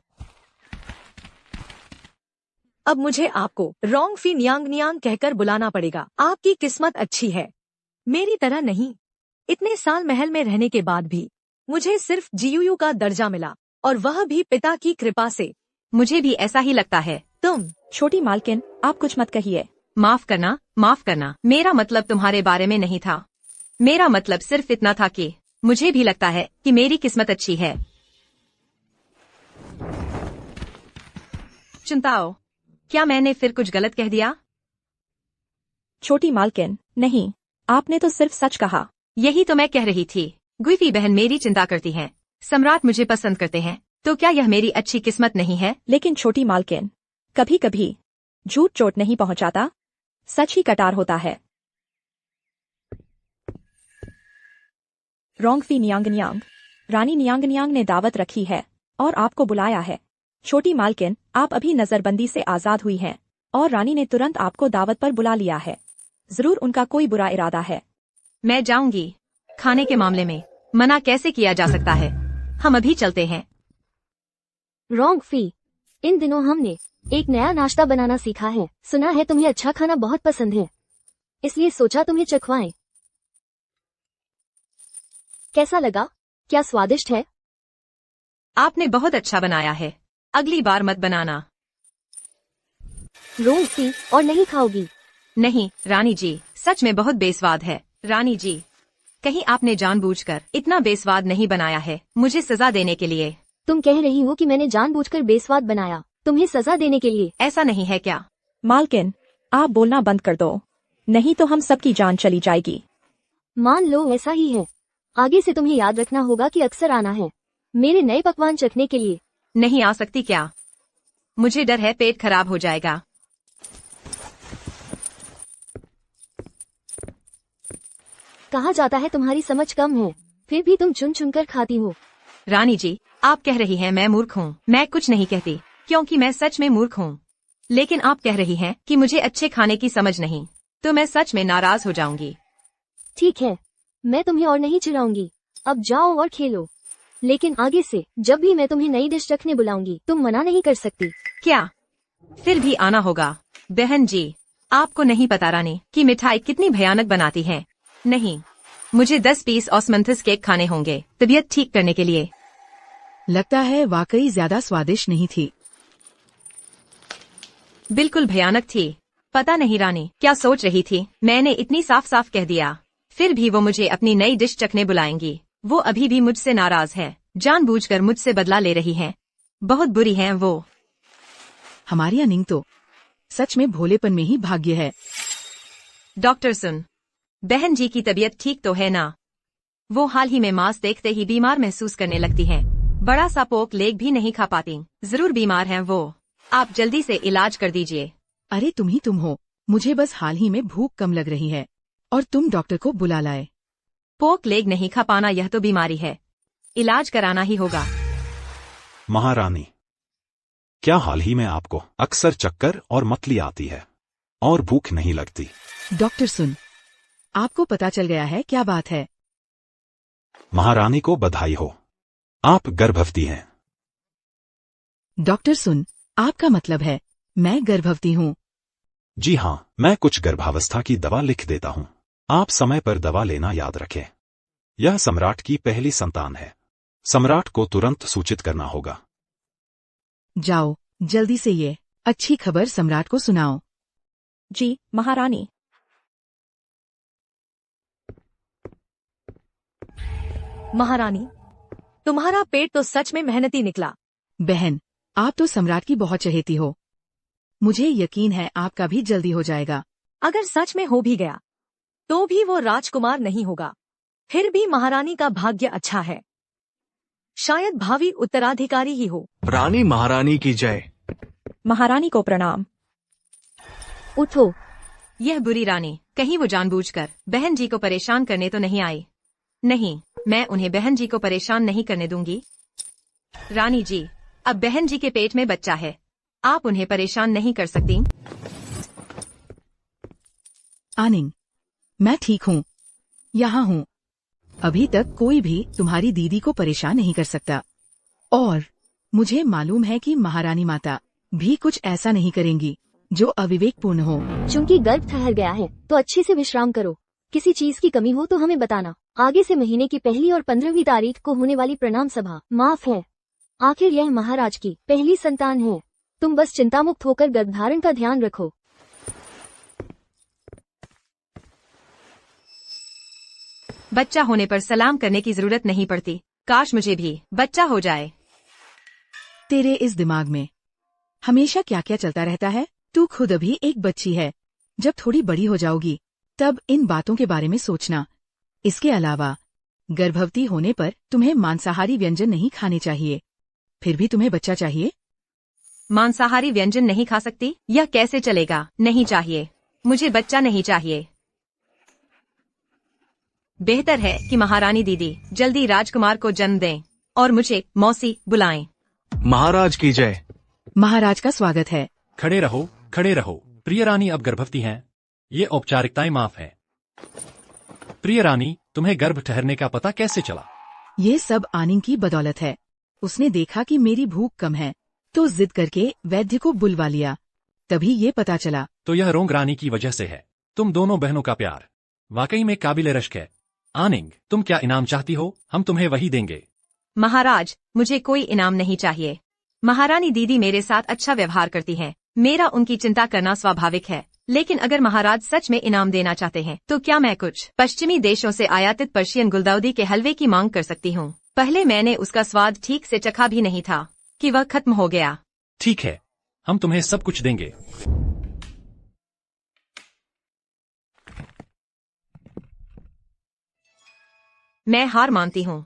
अब मुझे आपको रॉन्ग फी नियांग नियांग कहकर बुलाना पड़ेगा। आपकी किस्मत अच्छी है, मेरी तरह नहीं। इतने साल महल में रहने के बाद भी मुझे सिर्फ जीयूयू का दर्जा मिला, और वह भी पिता की कृपा से। मुझे भी ऐसा ही लगता है। तुम छोटी मालकिन, आप कुछ मत कहिए। माफ करना। मेरा मतलब तुम्हारे बारे में नहीं था। मेरा मतलब सिर्फ इतना था कि मुझे भी लगता है कि मेरी किस्मत अच्छी है। चिंताओ, क्या मैंने फिर कुछ गलत कह दिया? छोटी मालकिन, नहीं, आपने तो सिर्फ सच कहा। यही तो मैं कह रही थी। गुइफी बहन मेरी चिंता करती हैं। सम्राट मुझे पसंद करते हैं। तो क्या यह मेरी अच्छी किस्मत नहीं है? लेकिन छोटी मालकिन, कभी कभी झूठ चोट नहीं पहुंचाता, सच ही कटार होता है। रोंगफी नियांग नियांग, रानी नियांग नियांग ने दावत रखी है और आपको बुलाया है। छोटी मालकिन, आप अभी नजरबंदी से आजाद हुई हैं और रानी ने तुरंत आपको दावत पर बुला लिया है। जरूर उनका कोई बुरा इरादा है। मैं जाऊंगी। खाने के मामले में मना कैसे किया जा सकता है? हम अभी चलते हैं। रोंग फी, इन दिनों हमने एक नया नाश्ता बनाना सीखा है। सुना है तुम्हें अच्छा खाना बहुत पसंद है, इसलिए सोचा तुम्हें चखवाएं। कैसा लगा? क्या स्वादिष्ट है? आपने बहुत अच्छा बनाया है। अगली बार मत बनाना। रोंग फी, और नहीं खाओगी? नहीं रानी जी, सच में बहुत बेस्वाद है। रानी जी, कहीं आपने जानबूझकर इतना बेस्वाद नहीं बनाया है मुझे सजा देने के लिए? तुम कह रही हो कि मैंने जानबूझकर बेस्वाद बनाया तुम्हें सजा देने के लिए? ऐसा नहीं है क्या? मालकिन, आप बोलना बंद कर दो, नहीं तो हम सबकी जान चली जाएगी। मान लो ऐसा ही है। आगे से तुम्हें याद रखना होगा कि अक्सर आना है मेरे नए पकवान चखने के लिए। नहीं आ सकती क्या? मुझे डर है पेट खराब हो जाएगा। कहा जाता है तुम्हारी समझ कम है, फिर भी तुम चुन चुनकर खाती हो। रानी जी, आप कह रही हैं मैं मूर्ख हूँ। मैं कुछ नहीं कहती, क्योंकि मैं सच में मूर्ख हूँ। लेकिन आप कह रही हैं कि मुझे अच्छे खाने की समझ नहीं, तो मैं सच में नाराज हो जाऊंगी। ठीक है, मैं तुम्हें और नहीं चिढ़ाऊंगी। अब जाओ और खेलो। लेकिन आगे से जब भी मैं तुम्हें नई डिश रखने बुलाऊंगी तुम मना नहीं कर सकती। क्या? फिर भी आना होगा। बहन जी, आपको नहीं पता रानी कि मिठाई कितनी भयानक बनाती है। नहीं, मुझे 10 पीस ऑस्मंथस केक खाने होंगे तबीयत ठीक करने के लिए। लगता है वाकई ज्यादा स्वादिष्ट नहीं थी। बिल्कुल भयानक थी। पता नहीं रानी क्या सोच रही थी। मैंने इतनी साफ साफ कह दिया, फिर भी वो मुझे अपनी नई डिश चखने बुलाएंगी। वो अभी भी मुझसे नाराज है, जानबूझकर मुझसे बदला ले रही हैं। बहुत बुरी हैं वो। हमारी अनिंग तो सच में भोलेपन में ही भाग्य है। डॉक्टर सुन, बहन जी की तबीयत ठीक तो है ना? वो हाल ही में मांस देखते ही बीमार महसूस करने लगती हैं। बड़ा सा पोक लेग भी नहीं खा पाती। जरूर बीमार हैं वो। आप जल्दी से इलाज कर दीजिए। अरे तुम ही तुम हो। मुझे बस हाल ही में भूख कम लग रही है और तुम डॉक्टर को बुला लाए। पोक लेग नहीं खा पाना यह तो बीमारी है, इलाज कराना ही होगा। महारानी, क्या हाल ही में आपको अक्सर चक्कर और मतली आती है और भूख नहीं लगती? डॉक्टर सुन, आपको पता चल गया है क्या बात है? महारानी को बधाई हो, आप गर्भवती हैं। डॉक्टर सुन, आपका मतलब है मैं गर्भवती हूँ? जी हाँ, मैं कुछ गर्भावस्था की दवा लिख देता हूँ। आप समय पर दवा लेना याद रखें। यह सम्राट की पहली संतान है। सम्राट को तुरंत सूचित करना होगा। जाओ जल्दी से ये अच्छी खबर सम्राट को सुनाओ। जी महारानी। महारानी, तुम्हारा पेट तो सच में मेहनती निकला। बहन, आप तो सम्राट की बहुत चहेती हो। मुझे यकीन है आपका भी जल्दी हो जाएगा। अगर सच में हो भी गया तो भी वो राजकुमार नहीं होगा। फिर भी महारानी का भाग्य अच्छा है, शायद भावी उत्तराधिकारी ही हो। रानी महारानी की जय। महारानी को प्रणाम। उठो। यह बुरी रानी कहीं वो जानबूझकर बहन जी को परेशान करने तो नहीं आई? नहीं, मैं उन्हें बहन जी को परेशान नहीं करने दूंगी। रानी जी, अब बहन जी के पेट में बच्चा है, आप उन्हें परेशान नहीं कर सकती। आनिंग, मैं ठीक हूँ, यहाँ हूँ। अभी तक कोई भी तुम्हारी दीदी को परेशान नहीं कर सकता और मुझे मालूम है कि महारानी माता भी कुछ ऐसा नहीं करेंगी जो अविवेकपूर्ण हो। चूंकि गर्भ ठहर गया है तो अच्छे से विश्राम करो। किसी चीज की कमी हो तो हमें बताना। आगे से महीने की पहली और 15वीं तारीख को होने वाली प्रणाम सभा माफ है। आखिर यह महाराज की पहली संतान है। तुम बस चिंतामुक्त होकर गर्भधारण का ध्यान रखो। बच्चा होने पर सलाम करने की जरूरत नहीं पड़ती। काश मुझे भी बच्चा हो जाए। तेरे इस दिमाग में हमेशा क्या क्या चलता रहता है? तू खुद अभी एक बच्ची है। जब थोड़ी बड़ी हो जाओगी तब इन बातों के बारे में सोचना। इसके अलावा गर्भवती होने पर तुम्हें मांसाहारी व्यंजन नहीं खाने चाहिए। फिर भी तुम्हें बच्चा चाहिए। मांसाहारी व्यंजन नहीं खा सकती? यह कैसे चलेगा? नहीं चाहिए, मुझे बच्चा नहीं चाहिए। बेहतर है कि महारानी दीदी जल्दी राजकुमार को जन्म दें और मुझे मौसी बुलाएं। महाराज की जय। महाराज का स्वागत है। खड़े रहो, खड़े रहो। प्रिय रानी अब गर्भवती हैं। ये औपचारिकताएं माफ हैं। प्रिय रानी, तुम्हें गर्भ ठहरने का पता कैसे चला? ये सब आनिंग की बदौलत है। उसने देखा कि मेरी भूख कम है तो जिद करके वैद्य को बुलवा लिया, तभी ये पता चला। तो यह रोंग रानी की वजह से है। तुम दोनों बहनों का प्यार वाकई में काबिले रश्क है। आनिंग, तुम क्या इनाम चाहती हो? हम तुम्हें वही देंगे। महाराज, मुझे कोई इनाम नहीं चाहिए। महारानी दीदी मेरे साथ अच्छा व्यवहार करती हैं। मेरा उनकी चिंता करना स्वाभाविक है। लेकिन अगर महाराज सच में इनाम देना चाहते हैं तो क्या मैं कुछ पश्चिमी देशों से आयातित पर्शियन गुलदाउदी के हलवे की मांग कर सकती हूँ? पहले मैंने उसका स्वाद ठीक से चखा भी नहीं था कि वह खत्म हो गया। ठीक है, हम तुम्हें सब कुछ देंगे। मैं हार मानती हूँ।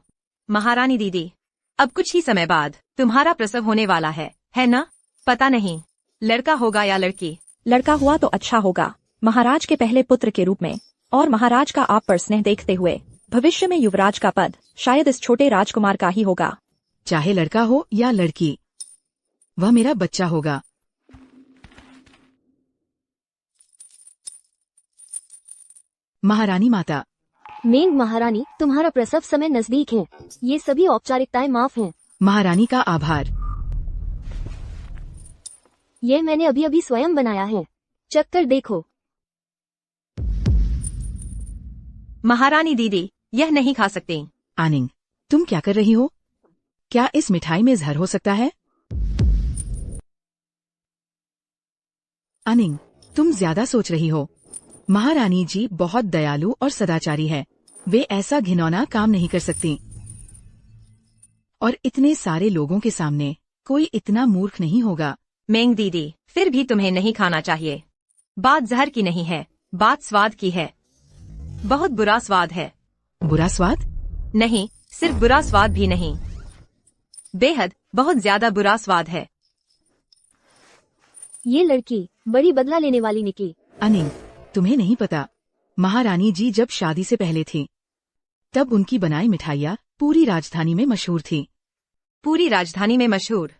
महारानी दीदी, अब कुछ ही समय बाद तुम्हारा प्रसव होने वाला है ना? पता नहीं लड़का होगा या लड़की। लड़का हुआ तो अच्छा होगा, महाराज के पहले पुत्र के रूप में, और महाराज का आप पर स्नेह देखते हुए भविष्य में युवराज का पद शायद इस छोटे राजकुमार का ही होगा। चाहे लड़का हो या लड़की, वह मेरा बच्चा होगा। महारानी माता। मेंग महारानी, तुम्हारा प्रसव समय नजदीक है। ये सभी औपचारिकताएं माफ हैं। महारानी का आभार। ये मैंने अभी अभी स्वयं बनाया है, चक्कर देखो। महारानी दीदी, यह नहीं खा सकते। आनिंग, तुम क्या कर रही हो? क्या इस मिठाई में जहर हो सकता है? आनिंग, तुम ज्यादा सोच रही हो। महारानी जी बहुत दयालु और सदाचारी है। वे ऐसा घिनौना काम नहीं कर सकती। और इतने सारे लोगों के सामने कोई इतना मूर्ख नहीं होगा। मेंग दीदी, फिर भी तुम्हें नहीं खाना चाहिए। बात जहर की नहीं है, बात स्वाद की है। बहुत बुरा स्वाद है। बुरा स्वाद? नहीं, सिर्फ बुरा स्वाद भी नहीं, बेहद बहुत ज्यादा बुरा स्वाद है। ये लड़की बड़ी बदला लेने वाली निकली। आनिंग, तुम्हें नहीं पता, महारानी जी जब शादी से पहले थी तब उनकी बनाई मिठाइयाँ पूरी राजधानी में मशहूर थी। पूरी राजधानी में मशहूर?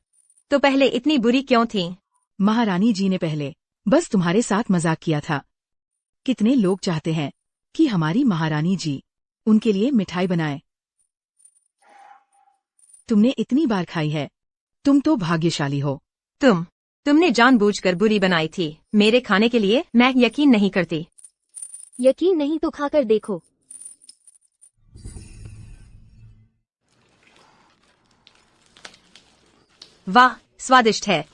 तो पहले इतनी बुरी क्यों थी? महारानी जी ने पहले बस तुम्हारे साथ मजाक किया था। कितने लोग चाहते हैं कि हमारी महारानी जी उनके लिए मिठाई बनाए। तुमने इतनी बार खाई है, तुम तो भाग्यशाली हो। तुमने जानबूझकर बुरी बनाई थी मेरे खाने के लिए? मैं यकीन नहीं करती। यकीन नहीं तो खाकर देखो। वाह, स्वादिष्ट है।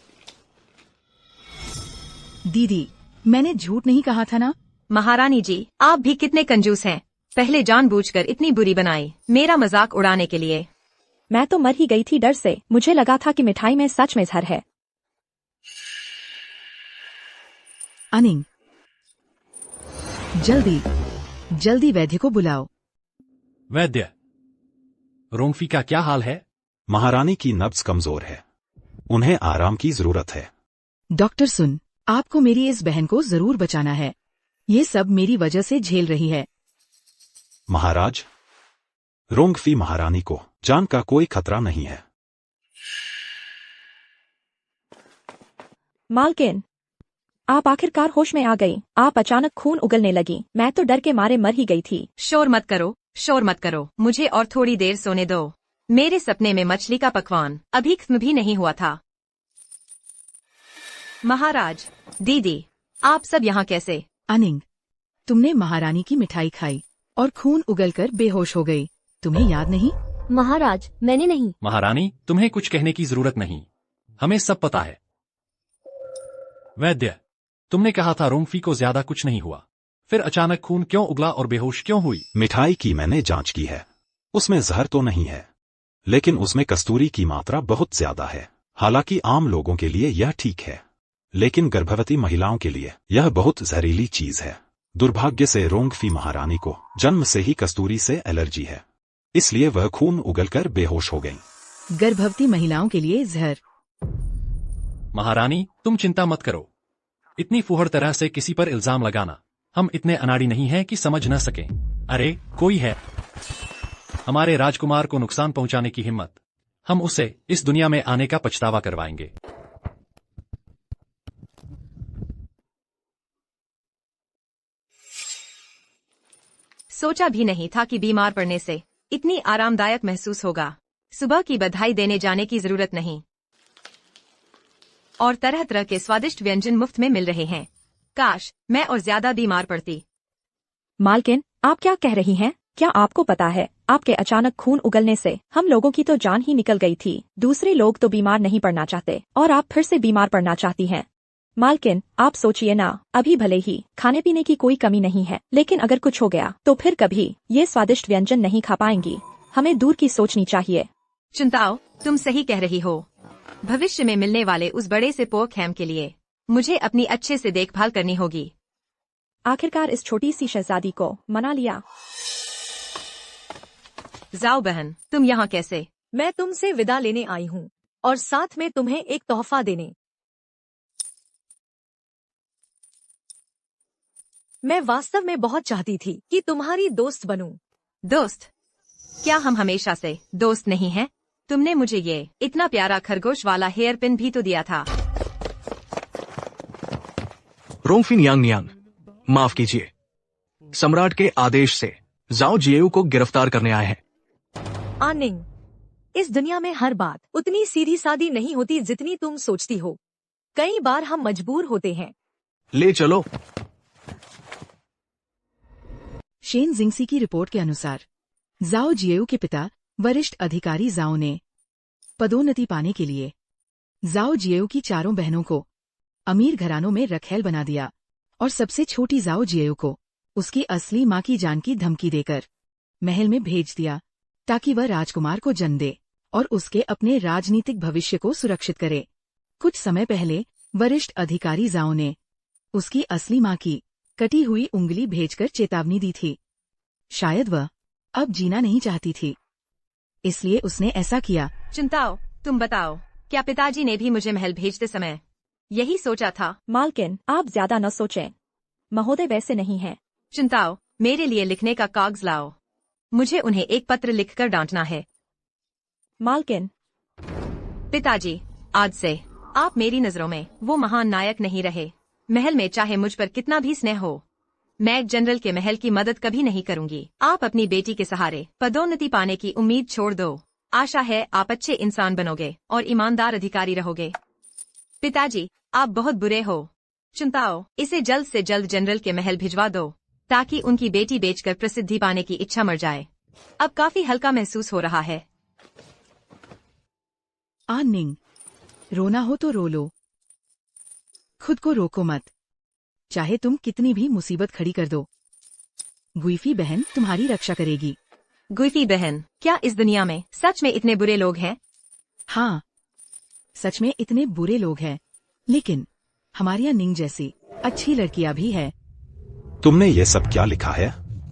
दीदी, मैंने झूठ नहीं कहा था ना? महारानी जी, आप भी कितने कंजूस हैं। पहले जानबूझकर इतनी बुरी बनाई मेरा मजाक उड़ाने के लिए। मैं तो मर ही गई थी डर से। मुझे लगा था कि मिठाई में सच में जहर है। आनिंग, जल्दी वैद्य को बुलाओ। वैद्य, रोंगफी का क्या हाल है? महारानी की नब्ज कमजोर है, उन्हें आराम की जरूरत है। डॉक्टर सुन, आपको मेरी इस बहन को जरूर बचाना है। ये सब मेरी वजह से झेल रही है। महाराज, रोंगफी महारानी को जान का कोई खतरा नहीं है। मालकिन, आप आखिरकार होश में आ गई। आप अचानक खून उगलने लगी। मैं तो डर के मारे मर ही गई थी। शोर मत करो। मुझे और थोड़ी देर सोने दो। मेरे सपने में मछली का पकवान अभी खत्म भी नहीं हुआ था। महाराज, दीदी, आप सब यहाँ कैसे? आनिंग, तुमने महारानी की मिठाई खाई और खून उगलकर बेहोश हो गई। तुम्हें याद नहीं? महाराज, मैंने नहीं। महारानी, तुम्हें कुछ कहने की जरूरत नहीं, हमें सब पता है। वैद्य, तुमने कहा था रोंगफी को ज्यादा कुछ नहीं हुआ, फिर अचानक खून क्यों उगला और बेहोश क्यों हुई? मिठाई की मैंने जांच की है, उसमें जहर तो नहीं है, लेकिन उसमें कस्तूरी की मात्रा बहुत ज्यादा है। हालांकि आम लोगों के लिए यह ठीक है, लेकिन गर्भवती महिलाओं के लिए यह बहुत जहरीली चीज है। दुर्भाग्य से रोंगफी महारानी को जन्म से ही कस्तूरी से एलर्जी है, इसलिए वह खून उगलकर बेहोश हो गईं। गर्भवती महिलाओं के लिए जहर? महारानी, तुम चिंता मत करो। इतनी फुहड़ तरह से किसी पर इल्जाम लगाना, हम इतने अनाड़ी नहीं हैं कि समझ न सकें। अरे कोई है। हमारे राजकुमार को नुकसान पहुंचाने की हिम्मत। हम उसे इस दुनिया में आने का पछतावा करवाएंगे। सोचा भी नहीं था कि बीमार पड़ने से इतनी आरामदायक महसूस होगा। सुबह की बधाई देने जाने की जरूरत नहीं और तरह तरह के स्वादिष्ट व्यंजन मुफ्त में मिल रहे हैं। काश मैं और ज्यादा बीमार पड़ती। मालकिन, आप क्या कह रही हैं? क्या आपको पता है, आपके अचानक खून उगलने से हम लोगों की तो जान ही निकल गई थी। दूसरे लोग तो बीमार नहीं पड़ना चाहते और आप फिर से बीमार पड़ना चाहती हैं। मालकिन, आप सोचिए ना, अभी भले ही खाने पीने की कोई कमी नहीं है, लेकिन अगर कुछ हो गया तो फिर कभी ये स्वादिष्ट व्यंजन नहीं खा पाएंगी। हमें दूर की सोचनी चाहिए। चिंताओ, तुम सही कह रही हो। भविष्य में मिलने वाले उस बड़े से पोर्क हैम के लिए मुझे अपनी अच्छे से देखभाल करनी होगी। आखिरकार इस छोटी सी शहजादी को मना लिया। जाओ बहन, तुम यहाँ कैसे? मैं तुमसे विदा लेने आई हूँ और साथ में तुम्हें एक तोहफा देने। मैं वास्तव में बहुत चाहती थी कि तुम्हारी दोस्त बनूं। दोस्त? क्या हम हमेशा से दोस्त नहीं हैं? तुमने मुझे ये इतना प्यारा खरगोश वाला हेयर पिन भी तो दिया था। रोंगफिन यांगनियांग, माफ कीजिए। सम्राट के आदेश से जाओ जिएऊ को गिरफ्तार करने आए हैं। आनिंग, इस दुनिया में हर बात उतनी सीधी सादी नहीं होती जितनी तुम सोचती हो। कई बार हम मजबूर होते हैं। ले चलो। शेन जिंगसी की रिपोर्ट के अनुसार जाओ जिएऊ के पिता वरिष्ठ अधिकारी जाओ ने पदोन्नति पाने के लिए जाओ जिएऊ की चारों बहनों को अमीर घरानों में रखैल बना दिया और सबसे छोटी जाओ जिएऊ को उसकी असली मां की जान की धमकी देकर महल में भेज दिया ताकि वह राजकुमार को जन्म दे और उसके अपने राजनीतिक भविष्य को सुरक्षित करे। कुछ समय पहले वरिष्ठ अधिकारी जाओ ने उसकी असली मां की कटी हुई उंगली भेजकर चेतावनी दी थी। शायद वह अब जीना नहीं चाहती थी, इसलिए उसने ऐसा किया। चिंताओ, तुम बताओ, क्या पिताजी ने भी मुझे महल भेजते समय यही सोचा था? मालकिन, आप ज्यादा न सोचें। महोदय वैसे नहीं हैं। चिंताओ, मेरे लिए लिखने का कागज लाओ। मुझे उन्हें एक पत्र लिखकर डांटना है। मालकिन, पिताजी, आज से आप मेरी नजरों में वो महान नायक नहीं रहे। महल में चाहे मुझ पर कितना भी स्नेह हो, मैं जनरल के महल की मदद कभी नहीं करूंगी। आप अपनी बेटी के सहारे पदोन्नति पाने की उम्मीद छोड़ दो। आशा है आप अच्छे इंसान बनोगे और ईमानदार अधिकारी रहोगे। पिताजी, आप बहुत बुरे हो। चिंताओ, इसे जल्द से जल्द जनरल के महल भिजवा दो ताकि उनकी बेटी बेचकर प्रसिद्धि पाने की इच्छा मर जाए। अब काफी हल्का महसूस हो रहा है। आनिंग, रोना हो तो रो लो, खुद को रोको मत, चाहे तुम कितनी भी मुसीबत खड़ी कर दो। गुइफी बहन तुम्हारी रक्षा करेगी। गुइफी बहन, क्या इस दुनिया में सच में इतने बुरे लोग हैं? हाँ, सच में इतने बुरे लोग हैं, लेकिन हमारी निंग जैसी अच्छी लड़कियां भी है। तुमने ये सब क्या लिखा है?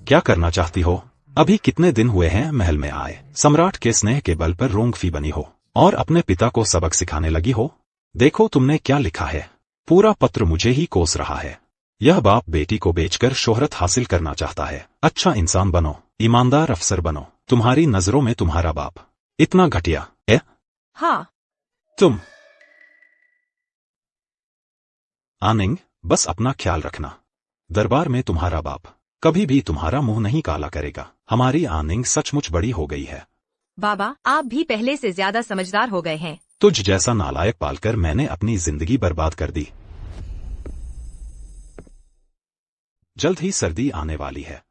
क्या करना चाहती हो? अभी कितने दिन हुए हैं महल में आए? सम्राट के स्नेह के बल पर रोंगफी बनी हो और अपने पिता को सबक सिखाने लगी हो। देखो तुमने क्या लिखा है। पूरा पत्र मुझे ही कोस रहा है। यह बाप बेटी को बेचकर शोहरत हासिल करना चाहता है। अच्छा इंसान बनो, ईमानदार अफसर बनो। तुम्हारी नजरों में तुम्हारा बाप इतना घटिया है? हाँ। तुम आनिंग, बस अपना ख्याल रखना। दरबार में तुम्हारा बाप कभी भी तुम्हारा मुंह नहीं काला करेगा। हमारी आनिंग सचमुच बड़ी हो गई है। बाबा, आप भी पहले से ज्यादा समझदार हो गए हैं। तुझ जैसा नालायक पालकर मैंने अपनी जिंदगी बर्बाद कर दी। जल्द ही सर्दी आने वाली है।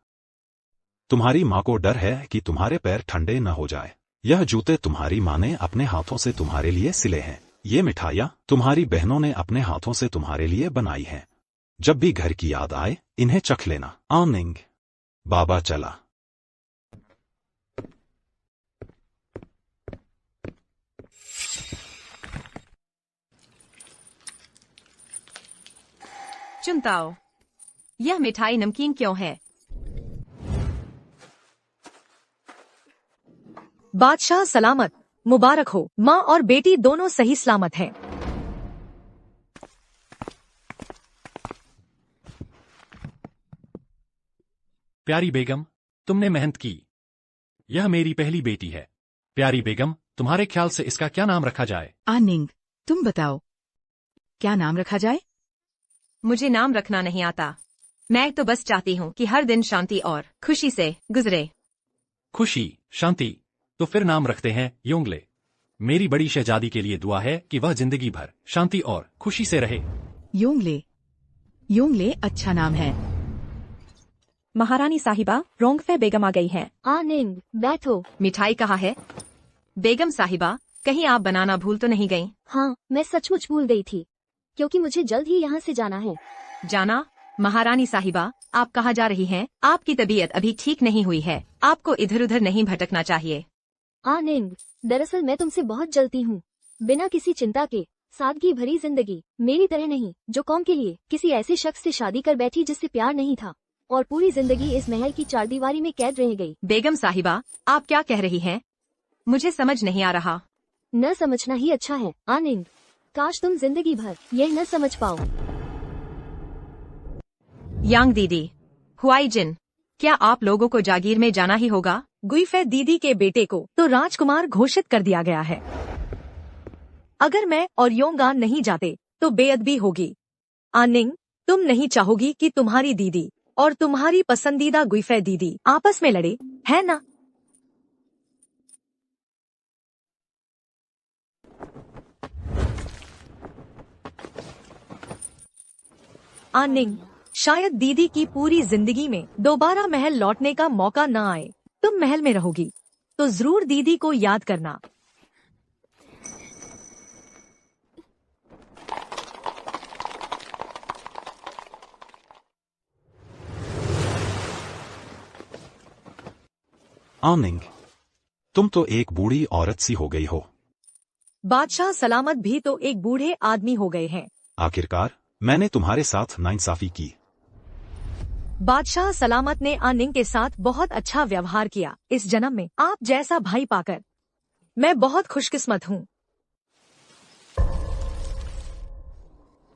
तुम्हारी माँ को डर है कि तुम्हारे पैर ठंडे न हो जाए। यह जूते तुम्हारी माँ ने अपने हाथों से तुम्हारे लिए सिले हैं। ये मिठाइयाँ तुम्हारी बहनों ने अपने हाथों से तुम्हारे लिए बनाई हैं। जब भी घर की याद आए इन्हें चख लेना। आनिंग, बाबा चला। चिंताओ, यह मिठाई नमकीन क्यों है? बादशाह सलामत, मुबारक हो। माँ और बेटी दोनों सही सलामत हैं। प्यारी बेगम, तुमने मेहनत की। यह मेरी पहली बेटी है। प्यारी बेगम, तुम्हारे ख्याल से इसका क्या नाम रखा जाए? आनिंग, तुम बताओ, क्या नाम रखा जाए? मुझे नाम रखना नहीं आता। मैं तो बस चाहती हूँ कि हर दिन शांति और खुशी से गुजरे। खुशी, शांति। तो फिर नाम रखते हैं योंगले। मेरी बड़ी शहजादी के लिए दुआ है कि वह जिंदगी भर शांति और खुशी से रहे। योंगले, योंगले अच्छा नाम है। महारानी साहिबा, रोंगफे बेगम आ गई हैं। आनिंग, बैठो। मिठाई कहाँ है? बेगम साहिबा, कहीं आप बनाना भूल तो नहीं गईं? हाँ, मैं सचमुच भूल गई थी, क्योंकि मुझे जल्द ही यहाँ से जाना है। जाना? महारानी साहिबा, आप कहाँ जा रही हैं? आपकी तबीयत अभी ठीक नहीं हुई है, आपको इधर उधर नहीं भटकना चाहिए। आनिंग, दरअसल मैं तुमसे बहुत जलती हूँ। बिना किसी चिंता के सादगी भरी जिंदगी, मेरी तरह नहीं, जो कौम के लिए किसी ऐसे शख्स से शादी कर बैठी जिससे प्यार नहीं था, और पूरी जिंदगी इस महल की चारदीवारी में कैद रह गई। बेगम साहिबा, आप क्या कह रही हैं? मुझे समझ नहीं आ रहा। न समझना ही अच्छा है आनिंग। काश तुम जिंदगी भर यह न समझ पाओ। यांग दीदी, हुआई जिन, क्या आप लोगों को जागीर में जाना ही होगा? गुइफे दीदी के बेटे को तो राजकुमार घोषित कर दिया गया है। अगर मैं और योंगान नहीं जाते तो बेअदबी होगी। आनिंग, तुम नहीं चाहोगी कि तुम्हारी दीदी और तुम्हारी पसंदीदा गुइफे दीदी आपस में लड़े, है ना? आनिंग, शायद दीदी की पूरी जिंदगी में दोबारा महल लौटने का मौका न आए। तुम महल में रहोगी तो जरूर दीदी को याद करना। आनिंग, तुम तो एक बूढ़ी औरत सी हो गई हो। बादशाह सलामत भी तो एक बूढ़े आदमी हो गए हैं। आखिरकार मैंने तुम्हारे साथ नाइंसाफी की। बादशाह सलामत ने आनिंग के साथ बहुत अच्छा व्यवहार किया। इस जन्म में आप जैसा भाई पाकर मैं बहुत खुशकिस्मत हूँ।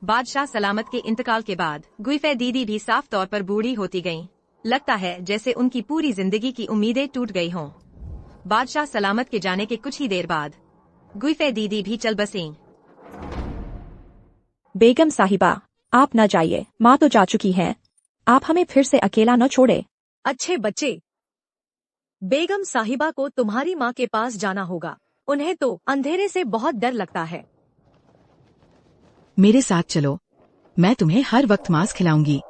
बादशाह सलामत के इंतकाल के बाद गुइफे दीदी भी साफ तौर पर बूढ़ी होती गईं। लगता है जैसे उनकी पूरी जिंदगी की उम्मीदें टूट गई हों। बादशाह सलामत के जाने के कुछ ही देर बाद गुइफे दीदी भी चल बसीं। बेगम साहिबा, आप न जाइए, माँ तो जा चुकी हैं। आप हमें फिर से अकेला न छोड़े। अच्छे बच्चे, बेगम साहिबा को तुम्हारी माँ के पास जाना होगा। उन्हें तो अंधेरे से बहुत डर लगता है। मेरे साथ चलो, मैं तुम्हें हर वक्त मांस खिलाऊंगी।